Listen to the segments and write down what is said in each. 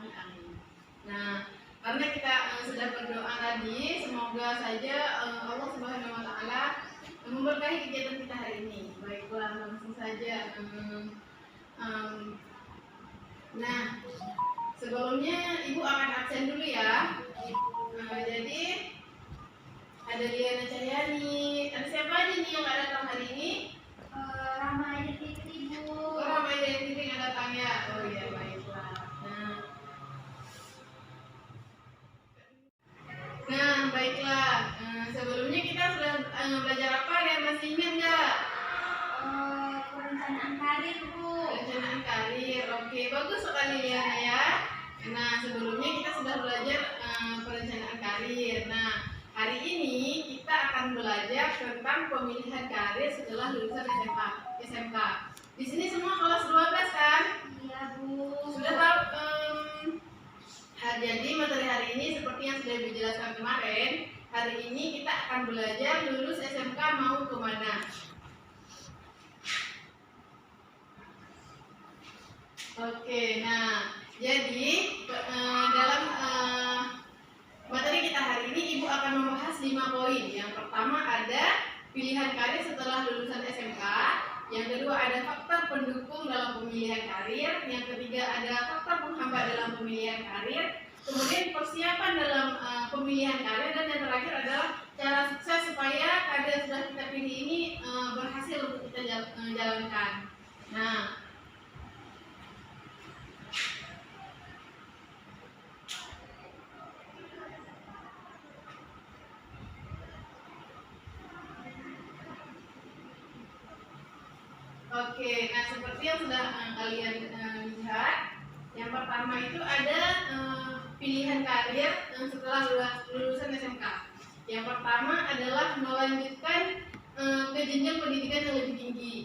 Amin. Nah, karena kita sudah berdoa tadi, semoga saja Allah Subhanahu Wa Taala memberkahi kegiatan kita hari ini. Baiklah, langsung saja. Nah, sebelumnya Ibu akan absen dulu ya. Jadi ada Liana Cahyani. Ada siapa aja nih yang nggak datang hari ini? Rama Aida Fitri, Bu. Oh, Rama Aida Fitri nggak datang ya. Oh iya, baiklah. Nah, baiklah. Sebelumnya kita sudah belajar apa ya? Masih ingat nggak? Perencanaan karir, Bu. Perencanaan karir. Oke, bagus sekali Liana ya. Nah, sebelumnya kita sudah belajar perencanaan karir. Nah, hari ini kita akan belajar tentang pemilihan karir setelah lulusan SMK. Di sini semua kelas 12 kan? Iya, Bu. Sudah tahu jadi materi hari ini seperti yang sudah dijelaskan kemarin. Hari ini kita akan belajar lulus SMK mau kemana. Oke, nah jadi dalam materi kita hari ini Ibu akan membahas 5 poin. Yang pertama ada pilihan karir setelah lulusan SMK. Yang kedua ada faktor pendukung dalam pemilihan karir. Yang ketiga ada faktor penghambat dalam pemilihan karir. Kemudian persiapan dalam pemilihan karir. Dan yang terakhir adalah cara sukses supaya karir yang sudah kita pilih ini berhasil untuk kita jalankan. Nah, oke, nah seperti yang sudah kalian lihat, yang pertama itu ada pilihan karir setelah lulusan SMK. Yang pertama adalah melanjutkan ke jenjang pendidikan yang lebih tinggi.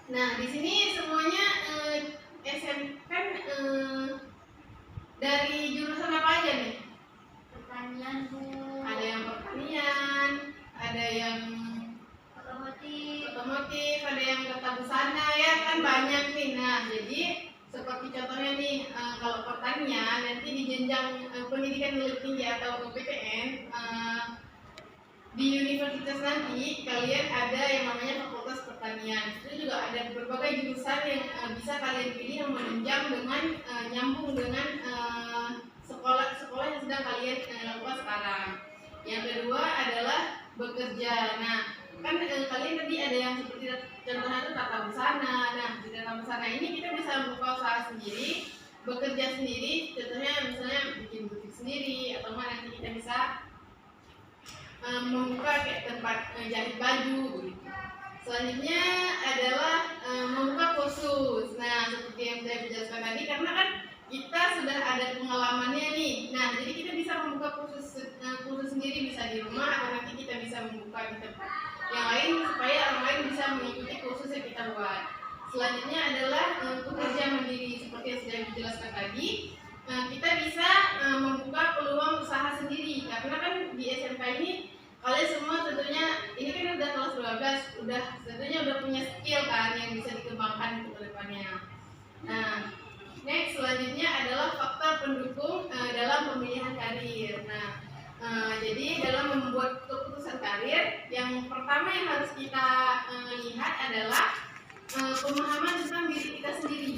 Nah, di sini semuanya SMK dari jurusan apa aja nih? Pertanian, Bu. Ada yang pertanian, ada yang otomotif, ada yang tata busana, ya kan banyak nih. Nah, jadi seperti contohnya nih, kalau pertanian nanti di jenjang pendidikan yang lebih tinggi atau PTN di universitas nanti kalian ada yang namanya fakultas pertanian. Itu juga ada berbagai jurusan yang bisa kalian pilih yang menunjang dengan nyambung dengan sekolah yang sedang kalian lakukan sekarang. Yang kedua adalah bekerja. Nah, kan kalian tadi ada yang seperti contohnya itu tata busana. Nah, di tata busana ini kita bisa membuka usaha sendiri, bekerja sendiri, contohnya misalnya bikin butik sendiri, atau nanti kita bisa membuka kayak tempat jahit baju gitu. Selanjutnya adalah membuka kursus. Nah, seperti yang saya jelaskan tadi, karena kan kita sudah ada pengalamannya nih. Nah, jadi kita bisa membuka kursus sendiri, bisa di rumah atau nanti kita bisa membuka di tempat yang lain supaya orang lain bisa mengikuti kursus yang kita buat. Selanjutnya adalah bekerja mandiri seperti yang sudah dijelaskan tadi. Kita bisa membuka peluang usaha sendiri karena kan di SMK ini kalian semua tentunya ini kan udah kelas 12, tentunya udah punya skill kan yang bisa dikembangkan untuk kedepannya. Nah, next selanjutnya adalah faktor pendukung dalam pemilihan karir. Jadi dalam membuat keputusan karir, yang pertama yang harus kita lihat adalah pemahaman tentang diri kita sendiri.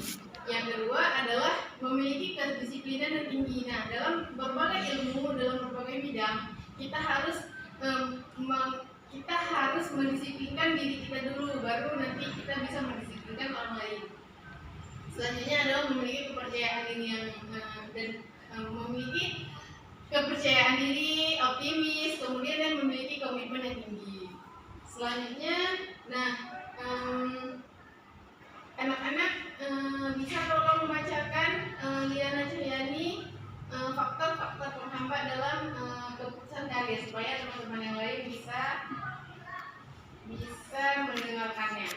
Yang kedua adalah memiliki kedisiplinan yang tinggi. Nah, dalam berbagai ilmu, dalam berbagai bidang, kita harus mendisiplinkan diri kita dulu, baru nanti kita bisa mendisiplinkan orang lain. Selanjutnya adalah memiliki kepercayaan diri memiliki kepercayaan diri, optimis, kemudian dan memiliki komitmen yang tinggi. Selanjutnya, anak-anak bisa tolong membacakan Liana Cahyani faktor-faktor penghambat dalam keputusan karir supaya teman-teman yang lain bisa mendengarkannya.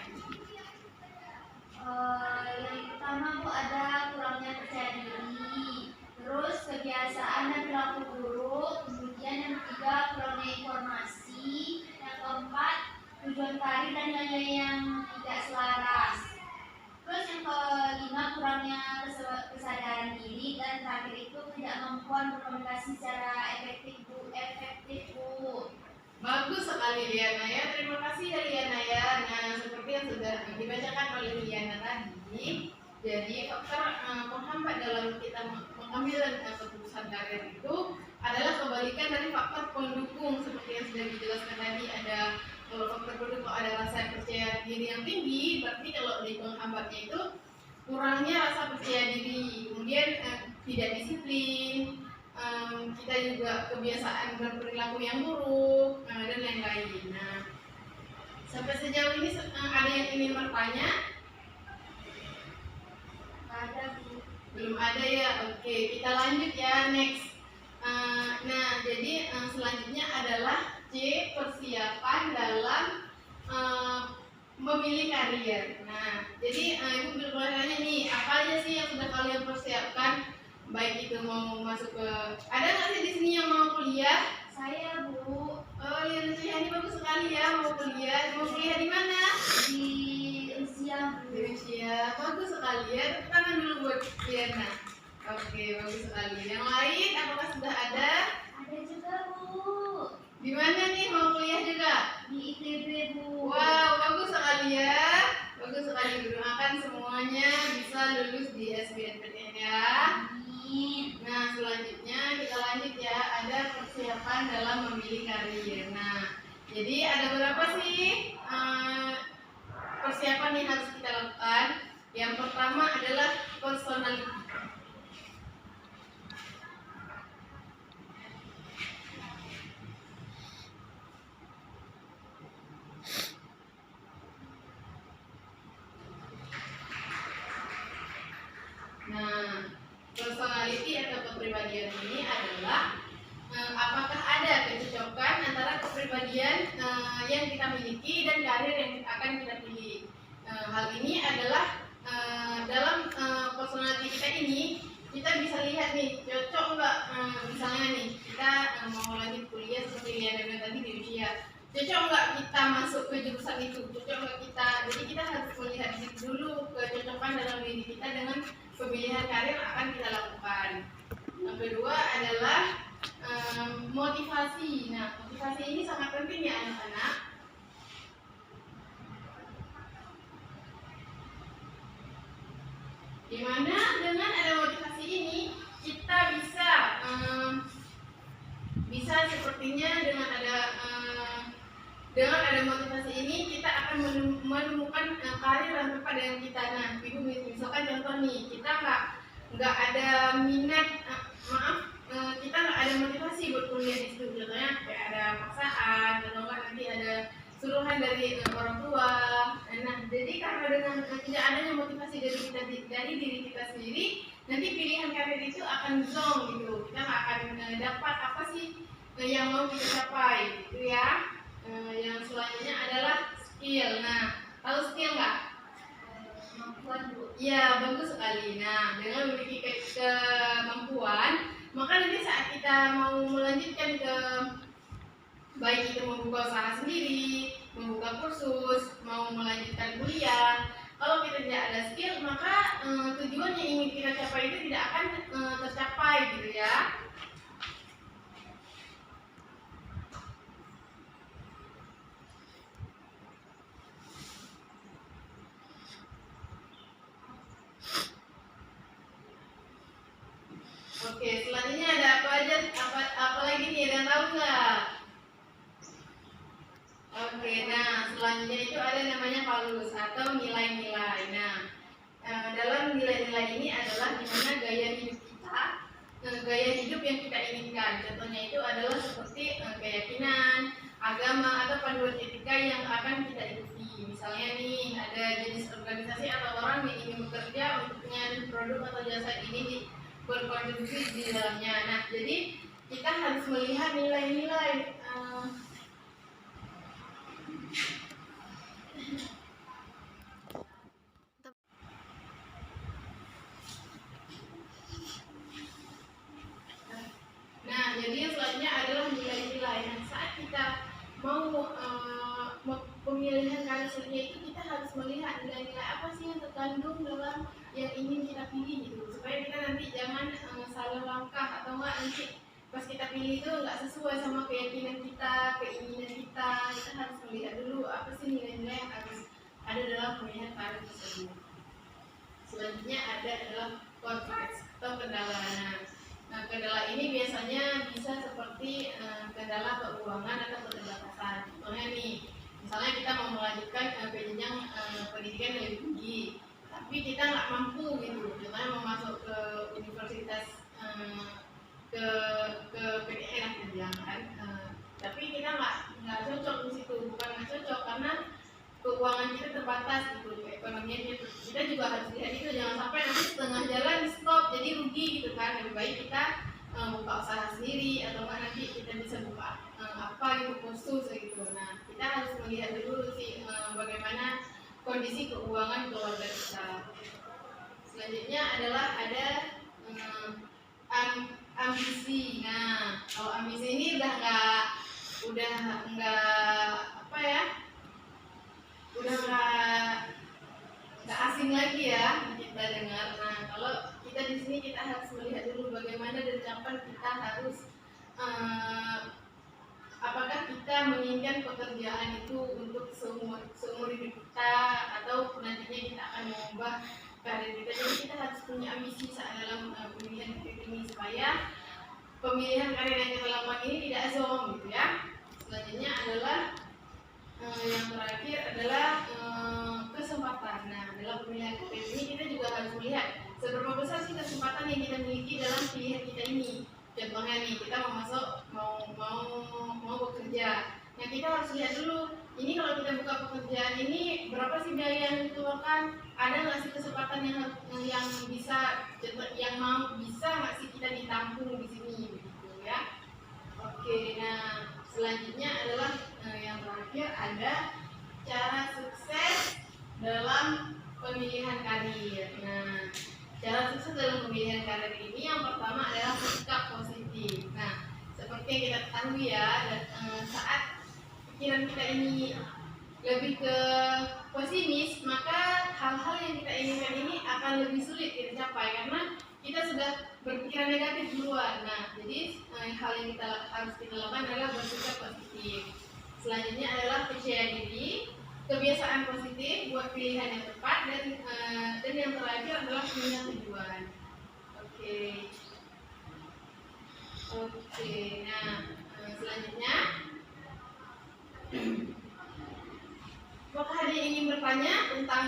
Yang pertama, Bu, ada kurangnya percaya diri, terus kebiasaan dan perilaku buruk, kemudian yang ketiga kurangnya informasi, yang keempat tujuan karir dan nilai kemampuan berkomunikasi secara efektif Bu. Bagus sekali Liana ya, terima kasih ya Liana ya. Nah, seperti yang sudah dibacakan oleh Liana tadi, jadi faktor penghambat dalam kita mengambil keputusan karir itu adalah kebalikan dari faktor pendukung. Seperti yang sudah dijelaskan tadi, ada kalau faktor pendukung ada rasa percaya diri yang tinggi, berarti kalau di penghambatnya itu kurangnya rasa percaya diri, kemudian tidak disiplin, kita juga kebiasaan berperilaku yang buruk, dan lain-lain. Nah, sampai sejauh ini ada yang ingin bertanya? Ada Bu. Belum ada ya. Oke, kita lanjut ya, next. Nah, jadi selanjutnya adalah C, persiapan dalam memilih karier. Nah, jadi Ibu boleh tanya nih, apa aja sih yang sudah kalian persiapkan? Baik itu mau masuk ke, ada nggak sih di sini yang mau kuliah? Saya Bu. Oh, Liana Cihani bagus sekali ya, mau kuliah. Mau kuliah di mana? Di Rusia Bu. Di Rusia, bagus sekali ya. Tepuk tangan dulu buat Liana. Oke, bagus sekali. Yang lain, apakah sudah ada? Ada juga Bu. Di mana nih mau kuliah juga? Di ITB Bu. Wow, bagus sekali ya. Bagus sekali. Doakan semuanya bisa lulus di SBMPTN ya. Nah, selanjutnya kita lanjut ya. Ada persiapan dalam memilih karier. Nah, jadi ada berapa sih persiapan yang harus kita lakukan? Yang pertama adalah personality. Nah, personality atau kepribadian ini adalah apakah ada kecocokan antara kepribadian yang kita miliki dan karir yang akan kita pilih. Hal ini adalah dalam personality kita ini kita bisa lihat nih cocok nggak, misalnya nih kita mau lanjut kuliah seperti Liana bilang tadi di usia, cocok nggak kita masuk ke jurusan itu, cocok nggak kita, jadi kita harus melihat dulu kecocokan dalam diri kita dengan pemilihan karir yang akan kita lakukan. Yang kedua adalah motivasi. Nah, motivasi ini sangat penting ya anak-anak. Dimana dengan ada motivasi ini kita bisa sepertinya dengan ada motivasi ini kita akan menemukan karir yang tepat dengan kita. Nah, Ibu misalkan contoh nih, kita nggak ada minat, kita nggak ada motivasi buat kuliah di situ. Contohnya kayak ada paksaan, atau nggak nanti ada suruhan dari orang tua. Nah, jadi karena dengan tidak adanya motivasi dari diri kita sendiri, nanti pilihan karir itu akan zonk gitu. Kita nggak akan dapat apa sih yang mau kita capai, gitu ya. Yang selanjutnya adalah skill. Nah, tahu skill nggak? Kemampuan Bu. Ya, bagus sekali. Nah, dengan memiliki kemampuan, maka nanti saat kita mau melanjutkan ke, baik itu membuka usaha sendiri, membuka kursus, mau melanjutkan kuliah, kalau kita tidak ada skill, maka tujuan yang ingin kita capai itu tidak akan tercapai gitu ya. Oke, selanjutnya ada apa aja? Apa lagi nih? Ada yang tahu nggak? Oke, nah selanjutnya itu ada namanya valus atau nilai-nilai. Nah, dalam nilai-nilai ini adalah gimana gaya hidup kita, gaya hidup yang kita inginkan. Contohnya itu adalah seperti keyakinan, agama atau panduan etika yang akan kita ikuti. Misalnya nih, ada jenis organisasi atau orang yang ingin bekerja untuk penyaluran produk atau jasa ini berkontribusi di dalamnya. Nah, jadi kita harus melihat nilai-nilai. Nah, jadi yang selanjutnya adalah nilai-nilai. Nah, saat kita mau pemilihan karir itu kita harus melihat nilai-nilai apa sih yang terkandung dalam yang ingin kita pilih gitu, supaya kita nanti jangan salah langkah atau enggak nanti pas kita pilih itu nggak sesuai sama keyakinan kita, keinginan kita. Kita harus melihat dulu apa sih nilai-nilai yang harus ada dalam pemilihan karir tersebut. Selanjutnya adalah konflik atau kendala. Nah, kendala ini biasanya bisa seperti kendala keuangan atau keterbatasan. Contohnya nih, misalnya kita mau melanjutkan ke jenjang pendidikan yang lebih tinggi, tapi kita nggak mampu gitu. Contohnya mau masuk ke universitas ke PTN jangan, tapi kita nggak cocok di situ. Bukan nggak cocok karena keuangan kita terbatas gitu, ekonominya kita juga harus lihat itu, jangan sampai nanti setengah jalan di stop jadi rugi gitu kan. Lebih baik kita buka usaha sendiri atau enggak nanti kita bisa buka apa gitu khusus gitu. Nah, kita harus melihat dulu sih bagaimana kondisi keuangan keluarga kita. Selanjutnya adalah ada ambisi. Nah, kalau ambisi ini udah nggak apa ya, udah nggak asing lagi ya kita dengar. Nah, kalau kita di sini kita harus melihat dulu bagaimana dan kapan kita harus apakah kita menginginkan pekerjaan itu untuk seumur hidup kita atau nantinya kita akan mengubah karir kita. Jadi kita harus punya ambisi saat dalam pemilihan karir ini supaya pemilihan karir yang kita lakukan ini tidak azom gitu ya. Selanjutnya adalah yang terakhir adalah kesempatan. Nah, dalam pemilihan karir ini kita juga harus melihat seberapa besar sih kesempatan yang kita miliki dalam pilihan kita ini. Contohnya nih, kita mau bekerja. Nah, kita harus lihat dulu, ini kalau kita buka pekerjaan ini berapa sih biaya yang dikeluarkan? Ada nggak sih kesempatan yang bisa nggak sih kita ditampung di sini begitu ya? Oke, nah selanjutnya adalah yang terakhir ada cara sukses dalam pemilihan karir. Nah, cara sukses dalam pemilihan karir ini yang pertama adalah sikap positif. Nah, seperti yang kita ketahui ya, saat pikiran kita ini lebih ke pesimis, maka hal-hal yang kita inginkan ini akan lebih sulit kita capai karena kita sudah berpikiran negatif duluan. Nah, jadi hal yang harus kita lakukan adalah bersikap positif. Selanjutnya adalah percaya diri, kebiasaan positif buat pilihan yang tepat, dan yang terakhir adalah punya tujuan. Oke. Nah, selanjutnya apakah ada yang ingin bertanya tentang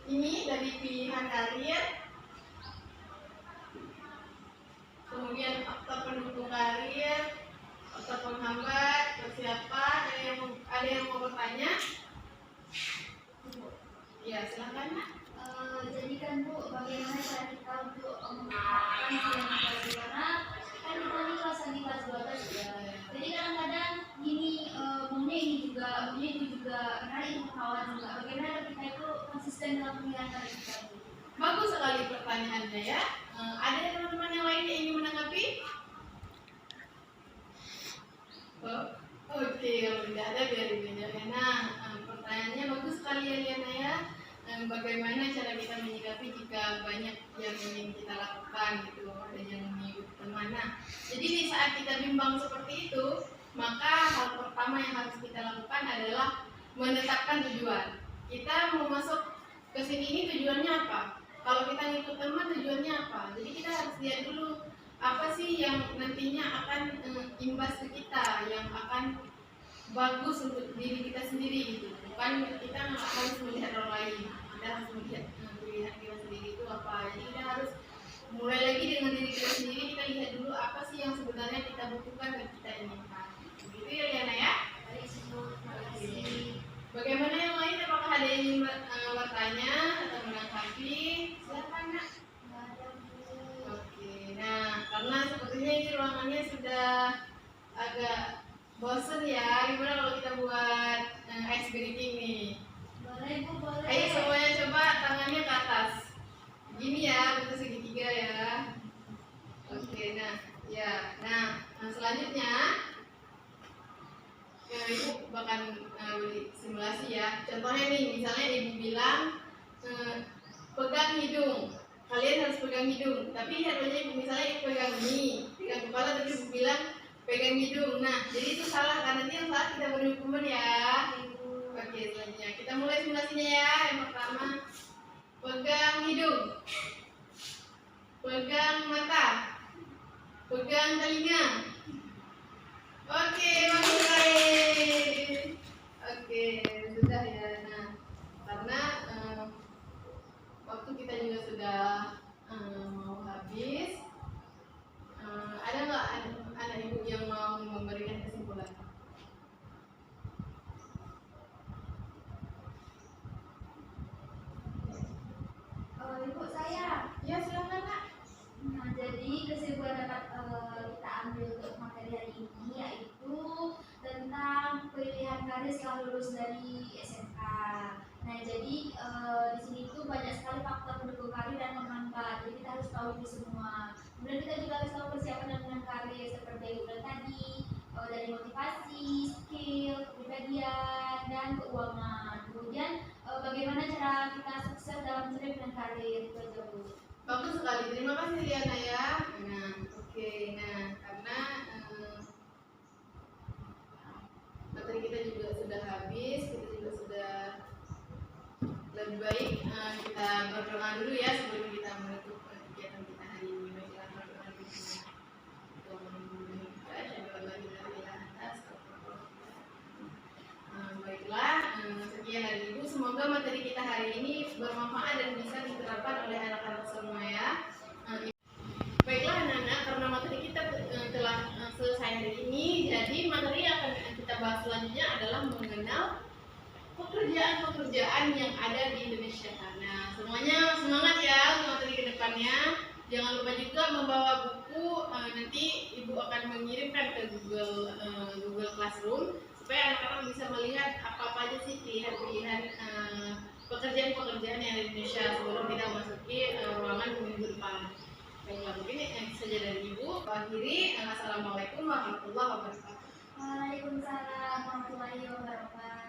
ini dari pilihan karir, kemudian faktor pendukung karir, faktor penghambat, persiapan? Ada yang mau bertanya? Ya, silakan. Jadi kan Bu, bagaimana cara kita untuk mengungkapkan pilihan karir, karena kan kita ini kelas 12 ya. Jadi kadang-kadang gini, maunya ini juga, maunya itu juga, karena itu kawan juga. Bagaimana kita itu konsisten dalam pemilihan karir kita, Bu? Bagus sekali pertanyaannya ya. Ada teman-teman yang lain yang ingin menanggapi? Oke, kalau tidak ada biarin aja. Nah, pertanyaannya bagus sekali ya Liana ya. Bagaimana cara kita menyikapi jika banyak yang ingin kita lakukan gitu, ada yang mengikuti teman. Nah, jadi di saat kita bimbang seperti itu, maka hal pertama yang harus kita lakukan adalah menetapkan tujuan. Kita mau masuk ke sini ini tujuannya apa? Kalau kita ngikut teman tujuannya apa? Jadi kita harus lihat dulu apa sih yang nantinya akan imbas ke kita, yang akan bagus untuk diri kita sendiri gitu. Bukan kita nggak harus melihat orang lain, kita harus melihat pilihan kita sendiri itu apa. Jadi kita harus mulai lagi dengan diri kita sendiri, kita lihat dulu apa sih yang sebenarnya kita butuhkan dan kita inginkan. Begitu ya Liana ya. Bagaimana yang lain? Apakah ada yang ingin bertanya atau menanggapi? Silakan Nak. Oke, nah karena sepertinya ini ruangannya sudah agak bosan ya. Gimana kalau kita buat ice breaking nih? Boleh Bu, boleh. Ayo semuanya coba tangannya ke atas. Gini ya, bentuk segitiga ya. Oke, nah ya, nah selanjutnya Ibu bahkan beli simulasi ya. Contohnya nih, misalnya Ibu bilang pegang hidung. kalian harus pegang hidung. Tapi lihat aja ibu, misalnya ibu pegang ini, pegang kepala, tapi ibu bilang pegang hidung. Nah, jadi itu salah, karena nanti yang salah kita beri hukuman ya. Oke, selanjutnya kita mulai simulasinya ya. Yang pertama, pegang hidung, pegang mata, pegang telinga. Oke, mulai. Oke, sudah ya. Nah, karena waktu kita juga sudah mau habis. Ada nggak anak ibu yang mau memberikan kesimpulan? Ibu saya. Ya, silakan Kak. Nah, jadi kesimpulan dapat kita ambil untuk materi hari ini yaitu tentang pilihan karir setelah lulus dari SMK. Nah, jadi di sini tuh banyak sekali faktor pendukung karir dan menghambat. Jadi kita harus tahu itu semua. Kemudian kita juga harus tahu persiapan dan pilihan karir seperti yang udah tadi, dari motivasi, skill, kepribadian, dan keuangan. Kemudian bagaimana cara kita sukses dalam mencari pilihan karir itu aja Bu. Bagus sekali, terima kasih Liana ya. Nah, oke, nah karena materi kita juga sudah habis, kita juga sudah lebih baik kita berdoa dulu ya sebelum kita menutup kegiatan kita hari ini. Baiklah, berdoa dulu. Baiklah, sekian dari Ibu. Semoga materi kita hari ini bermanfaat dan bisa diterapkan oleh anak-anak semua ya. Baiklah anak-anak, karena materi kita telah selesai hari ini, jadi materi yang akan kita bahas selanjutnya adalah mengenal pekerjaan-pekerjaan yang ada di Indonesia. Nah, semuanya semangat ya untuk materi kedepannya. Jangan lupa juga membawa buku, nanti Ibu akan mengirimkan ke Google Classroom supaya anak-anak bisa melihat apa aja sih pilihan-pilihan pekerjaan-pekerjaan yang ada di Indonesia sebelum kita masuki ruangan minggu depan. Baiklah, mungkin yang saja dari Ibu. Akhiri, assalamualaikum warahmatullahi wabarakatuh. Waalaikumsalam warahmatullahi wabarakatuh.